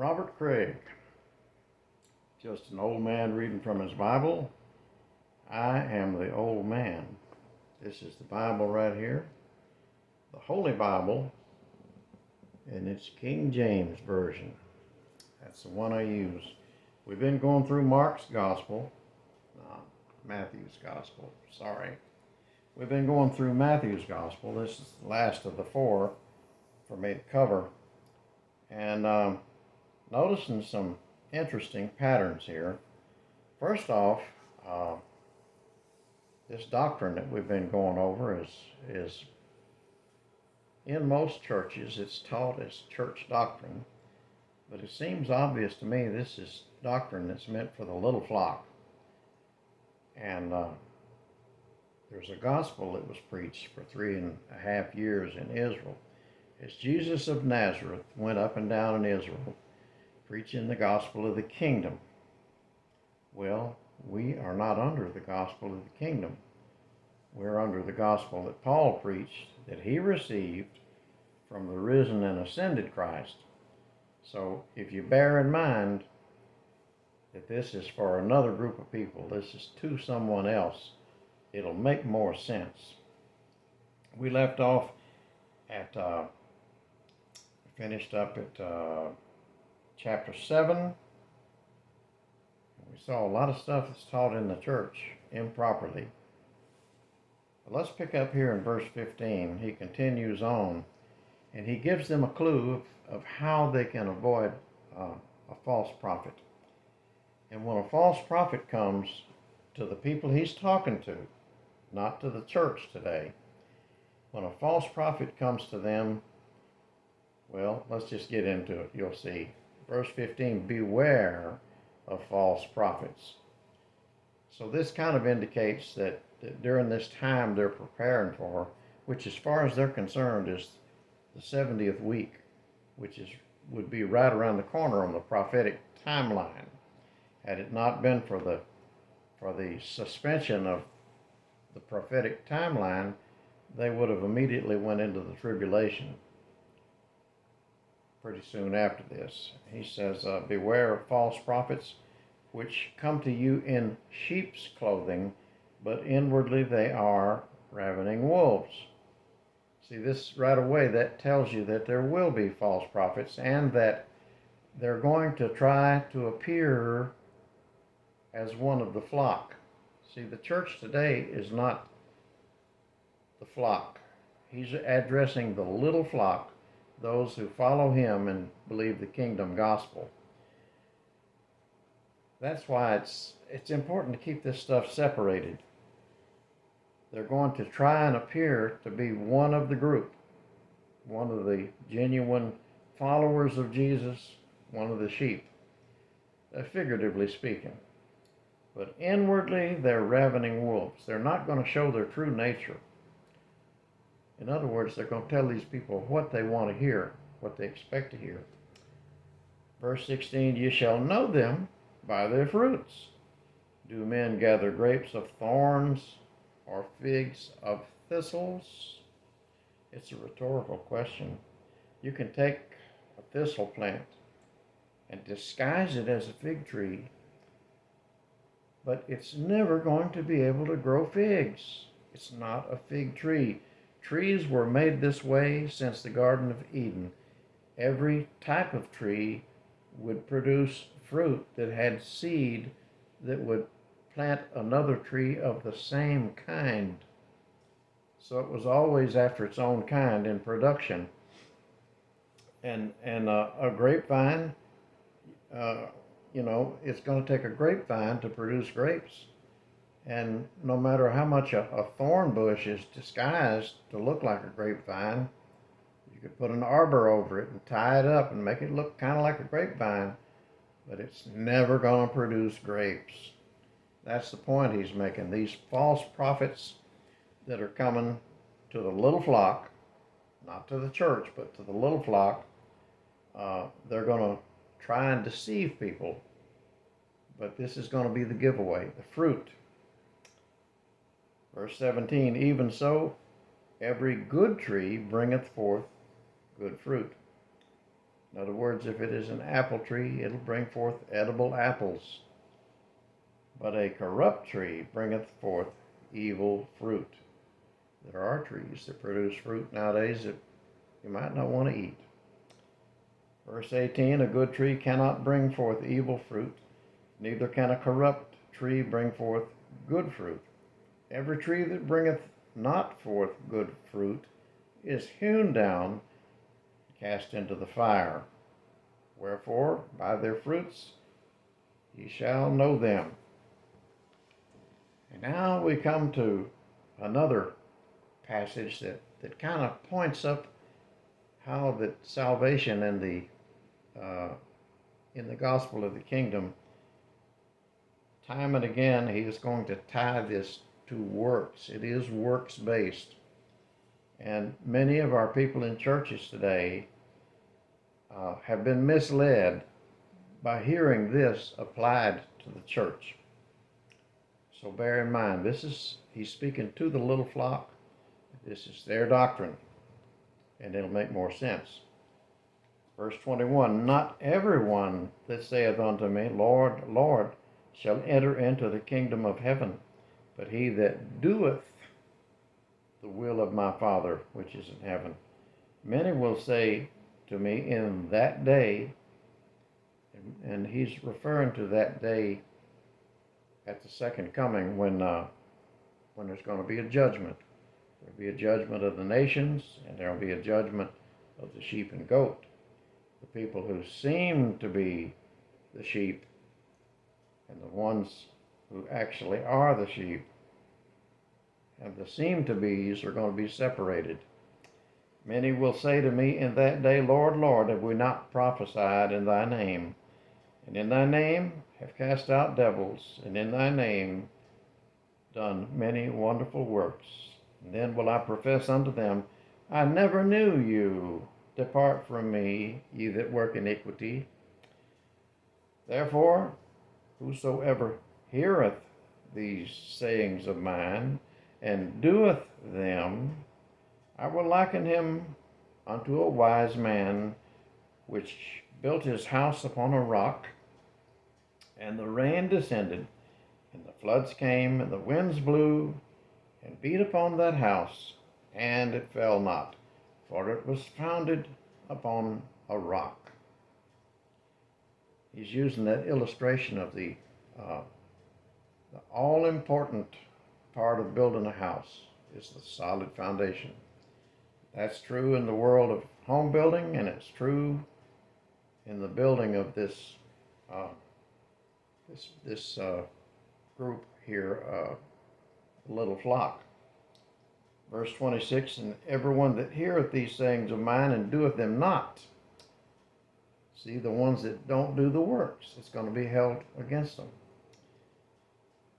Robert Craig, just an old man reading from his Bible. I am the old man. This is the Bible right here, the Holy Bible, and it's King James Version. That's the one I use. We've been going through Mark's Gospel, Matthew's Gospel, sorry. We've been going through Matthew's Gospel. This is the last of the four for me to cover. And noticing some interesting patterns here. First off, this doctrine that we've been going over is in most churches, it's taught as church doctrine, but it seems obvious to me this is doctrine that's meant for the little flock. And there's a gospel that was preached for 3.5 years in Israel as Jesus of Nazareth went up and down in Israel preaching the gospel of the kingdom. Well, we are not under the gospel of the kingdom. We're under the gospel that Paul preached, that he received from the risen and ascended Christ. So if you bear in mind that this is for another group of people, this is to someone else, it'll make more sense. We left off at, finished up at chapter 7. We saw a lot of stuff that's taught in the church improperly. But let's pick up here in verse 15. He continues on, and he gives them a clue of how they can avoid a false prophet. And when a false prophet comes to the people he's talking to, not to the church today, when a false prophet comes to them, well, let's just get into it. You'll see. Verse 15, beware of false prophets. So this kind of indicates that during this time they're preparing for, which as far as they're concerned is the 70th week, which would be right around the corner on the prophetic timeline. Had it not been for the suspension of the prophetic timeline, they would have immediately went into the tribulation pretty soon after this. He says, beware of false prophets, which come to you in sheep's clothing, but inwardly they are ravening wolves. See, this right away, that tells you that there will be false prophets and that they're going to try to appear as one of the flock. See, the church today is not the flock. He's addressing the little flock, those who follow him and believe the kingdom gospel. That's why it's important to keep this stuff separated. They're going to try and appear to be one of the group, one of the genuine followers of Jesus, one of the sheep, figuratively speaking. But inwardly, they're ravening wolves. They're not going to show their true nature. In other words, they're going to tell these people what they want to hear, what they expect to hear. Verse 16, you shall know them by their fruits. Do men gather grapes of thorns or figs of thistles? It's a rhetorical question. You can take a thistle plant and disguise it as a fig tree, but it's never going to be able to grow figs. It's not a fig tree. Trees were made this way since the Garden of Eden. Every type of tree would produce fruit that had seed that would plant another tree of the same kind. So it was always after its own kind in production. And a grapevine, it's going to take a grapevine to produce grapes. And no matter how much a thorn bush is disguised to look like a grapevine, you could put an arbor over it and tie it up and make it look kind of like a grapevine, but it's never going to produce grapes. That's the point he's making. These false prophets that are coming to the little flock, not to the church, but to the little flock, they're going to try and deceive people. But this is going to be the giveaway, the fruit. Verse 17, even so, every good tree bringeth forth good fruit. In other words, if it is an apple tree, it'll bring forth edible apples. But a corrupt tree bringeth forth evil fruit. There are trees that produce fruit nowadays that you might not want to eat. Verse 18, a good tree cannot bring forth evil fruit, neither can a corrupt tree bring forth good fruit. Every tree that bringeth not forth good fruit is hewn down, cast into the fire. Wherefore, by their fruits ye shall know them. And now we come to another passage that kind of points up how that salvation in the gospel of the kingdom, time and again, he is going to tie this to works. It is works based. And many of our people in churches today have been misled by hearing this applied to the church. So bear in mind, he's speaking to the little flock. This is their doctrine, and it'll make more sense. Verse 21, not everyone that saith unto me, Lord, Lord, shall enter into the kingdom of heaven, but he that doeth the will of my Father which is in heaven. Many will say to me in that day, and he's referring to that day at the second coming when there's going to be a judgment. There'll be a judgment of the nations, and there'll be a judgment of the sheep and goat. The people who seem to be the sheep and the ones who actually are the sheep and the seem-to-bes are going to be separated. Many will say to me in that day, Lord, Lord, have we not prophesied in thy name? And in thy name have cast out devils, and in thy name done many wonderful works. And then will I profess unto them, I never knew you. Depart from me, ye that work iniquity. Therefore, whosoever heareth these sayings of mine, and doeth them, I will liken him unto a wise man, which built his house upon a rock, and the rain descended, and the floods came, and the winds blew, and beat upon that house, and it fell not, for it was founded upon a rock. He's using that illustration of the all-important part of building a house is the solid foundation. That's true in the world of home building, and it's true in the building of this group here, the little flock. Verse 26, and everyone that heareth these sayings of mine and doeth them not. See, the ones that don't do the works, it's going to be held against them.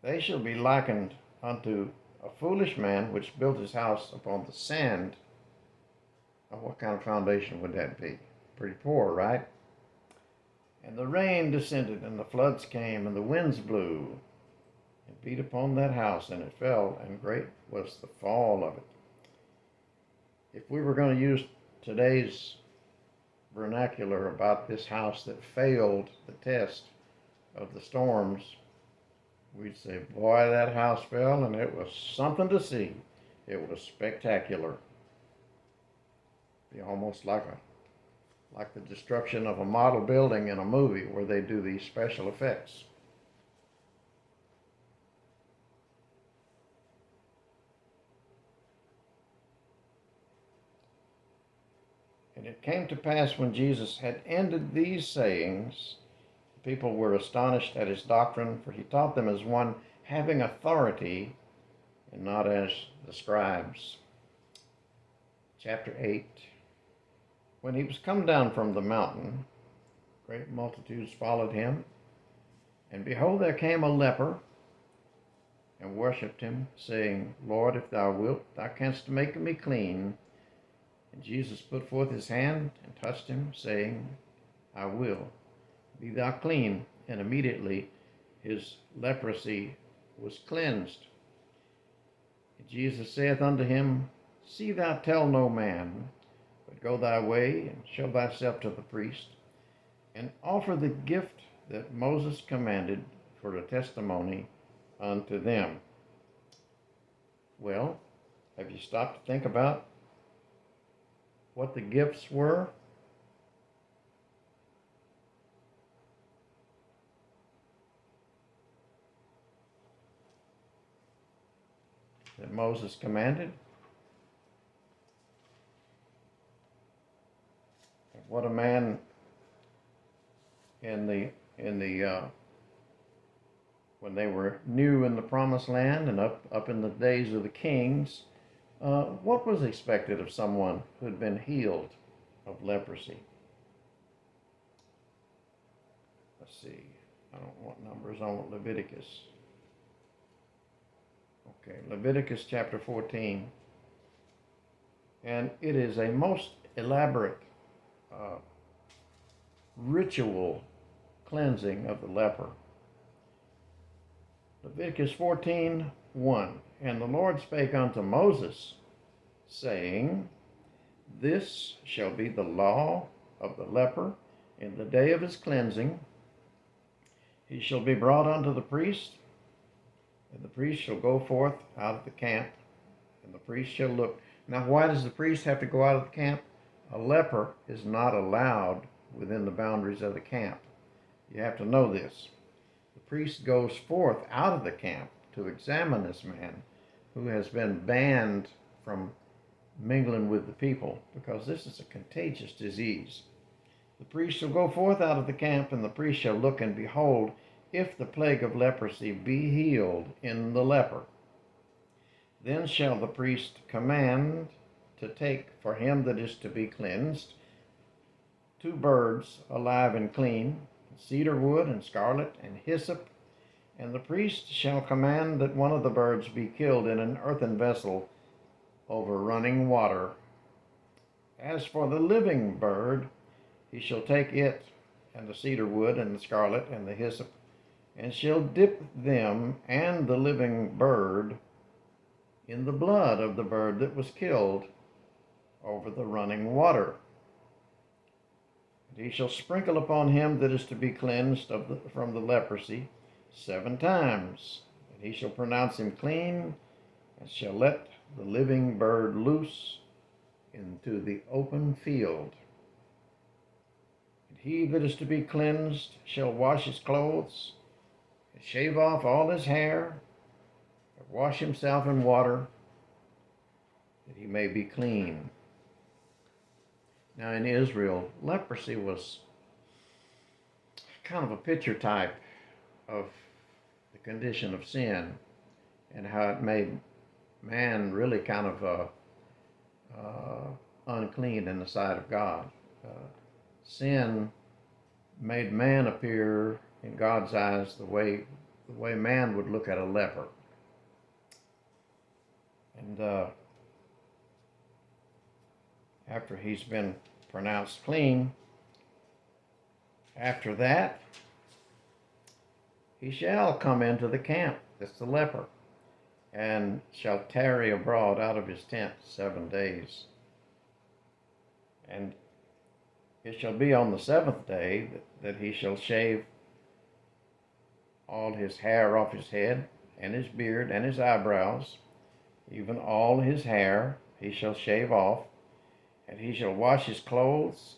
They shall be likened unto a foolish man which built his house upon the sand. Now, what kind of foundation would that be? Pretty poor, right? And the rain descended, and the floods came, and the winds blew, and beat upon that house, and it fell, and great was the fall of it. If we were going to use today's vernacular about this house that failed the test of the storms, we'd say, boy, that house fell, and it was something to see. It was spectacular. Be almost like the destruction of a model building in a movie where they do these special effects. And it came to pass when Jesus had ended these sayings, the people were astonished at his doctrine, for he taught them as one having authority and not as the scribes. Chapter 8. When he was come down from the mountain, great multitudes followed him. And behold, there came a leper, and worshipped him, saying, Lord, if thou wilt, thou canst make me clean. And Jesus put forth his hand and touched him, saying, I will. Be thou clean. And immediately his leprosy was cleansed. And Jesus saith unto him, See thou tell no man, but But go thy way, and show thyself to the priest, and offer the gift that Moses commanded for a testimony unto them. Well, have you stopped to think about what the gifts were? That Moses commanded? What a man in the when they were new in the promised land and up in the days of the kings, what was expected of someone who had been healed of leprosy? Let's see. I don't want numbers. I want Leviticus. Okay, Leviticus chapter 14. And it is a most elaborate ritual cleansing of the leper. Leviticus 14:1. And the Lord spake unto Moses, saying, This shall be the law of the leper in the day of his cleansing. He shall be brought unto the priest, and the priest shall go forth out of the camp, and the priest shall look. Now, why does the priest have to go out of the camp? A leper is not allowed within the boundaries of the camp. You have to know this. The priest goes forth out of the camp to examine this man who has been banned from mingling with the people, because this is a contagious disease. The priest shall go forth out of the camp, and the priest shall look, and behold, if the plague of leprosy be healed in the leper, then shall the priest command to take for him that is to be cleansed 2 birds alive and clean, cedar wood and scarlet and hyssop, and the priest shall command that one of the birds be killed in an earthen vessel over running water. As for the living bird, he shall take it and the cedar wood and the scarlet and the hyssop, and shall dip them and the living bird in the blood of the bird that was killed over the running water. And he shall sprinkle upon him that is to be cleansed from the leprosy 7 times, and he shall pronounce him clean, and shall let the living bird loose into the open field. And he that is to be cleansed shall wash his clothes, and shave off all his hair, and wash himself in water, that he may be clean. Now in Israel, leprosy was kind of a picture type of the condition of sin, and how it made man really kind of unclean in the sight of God. Sin made man appear in God's eyes the way man would look at a leper. And after he's been pronounced clean, after that, he shall come into the camp, that's the leper, and shall tarry abroad out of his tent 7 days. And it shall be on the 7th day that he shall shave all his hair off his head, and his beard, and his eyebrows, even all his hair he shall shave off, and he shall wash his clothes.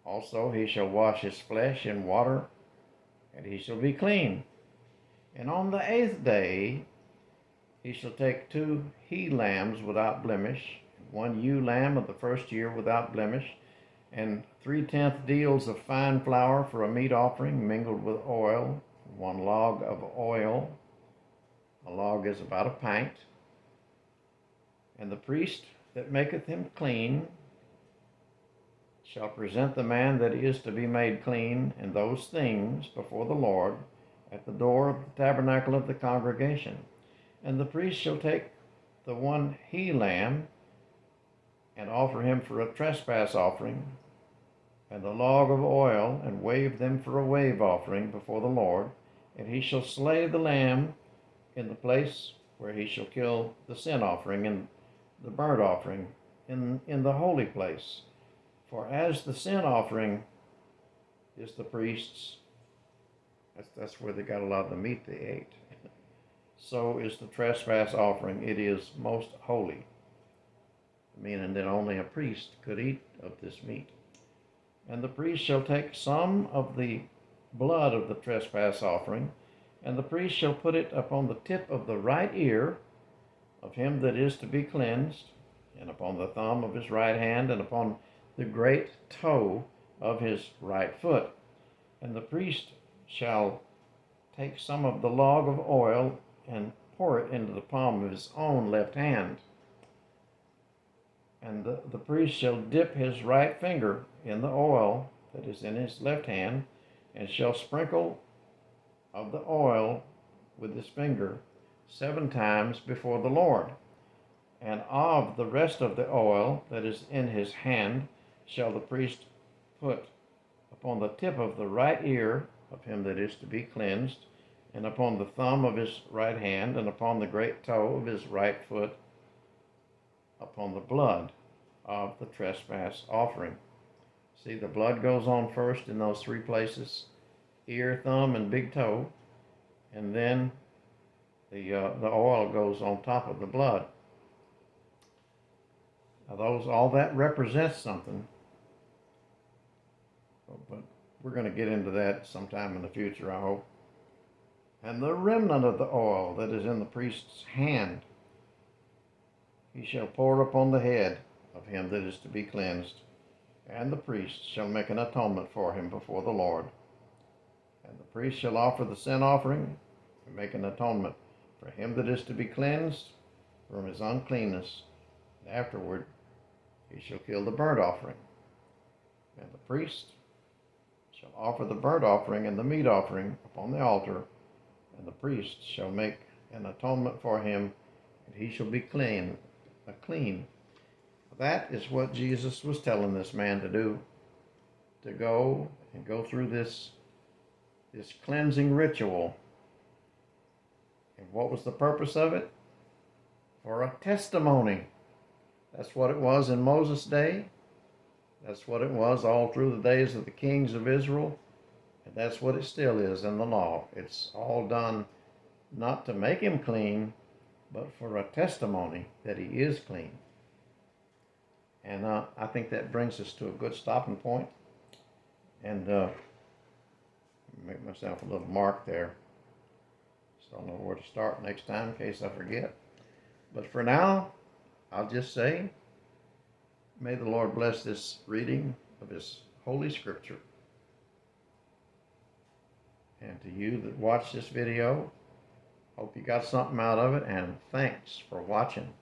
Also he shall wash his flesh in water, and he shall be clean. And on the 8th day he shall take 2 he-lambs without blemish, 1 ewe lamb of the first year without blemish, and 3/10 deals of fine flour for a meat offering mingled with oil, 1 log of oil. A log is about a pint. And the priest that maketh him clean shall present the man that is to be made clean and those things before the Lord at the door of the tabernacle of the congregation. And the priest shall take the 1 he-lamb and offer him for a trespass offering, and the log of oil, and wave them for a wave offering before the Lord. And he shall slay the lamb in the place where he shall kill the sin offering and the burnt offering in the holy place. For as the sin offering is the priest's, that's where they got a lot of the meat they ate, so is the trespass offering. It is most holy, meaning that only a priest could eat of this meat. And the priest shall take some of the blood of the trespass offering, and the priest shall put it upon the tip of the right ear of him that is to be cleansed, and upon the thumb of his right hand, and upon the great toe of his right foot. And the priest shall take some of the log of oil and pour it into the palm of his own left hand. And the priest shall dip his right finger in the oil that is in his left hand, and shall sprinkle of the oil with his finger 7 times before the Lord. And of the rest of the oil that is in his hand shall the priest put upon the tip of the right ear of him that is to be cleansed, and upon the thumb of his right hand, and upon the great toe of his right foot, upon the blood of the trespass offering. See, the blood goes on first in those 3 places: ear, thumb, and big toe, and then the oil goes on top of the blood. Now all that represents something, but we're going to get into that sometime in the future, I hope. And the remnant of the oil that is in the priest's hand, he shall pour upon the head of him that is to be cleansed, and the priest shall make an atonement for him before the Lord. And the priest shall offer the sin offering and make an atonement for him that is to be cleansed from his uncleanness. And afterward he shall kill the burnt offering. And the priest shall offer the burnt offering and the meat offering upon the altar, and the priest shall make an atonement for him, and he shall be clean. That is what Jesus was telling this man to do, to go through this cleansing ritual. And what was the purpose of it? For a testimony. That's what it was in Moses' day. That's what it was all through the days of the kings of Israel. And that's what it still is in the law. It's all done not to make him clean, but for a testimony that he is clean. And I think that brings us to a good stopping point. And make myself a little mark there, so I'll know where to start next time in case I forget. But for now, I'll just say, may the Lord bless this reading of His Holy Scripture. And to you that watched this video, hope you got something out of it, and thanks for watching.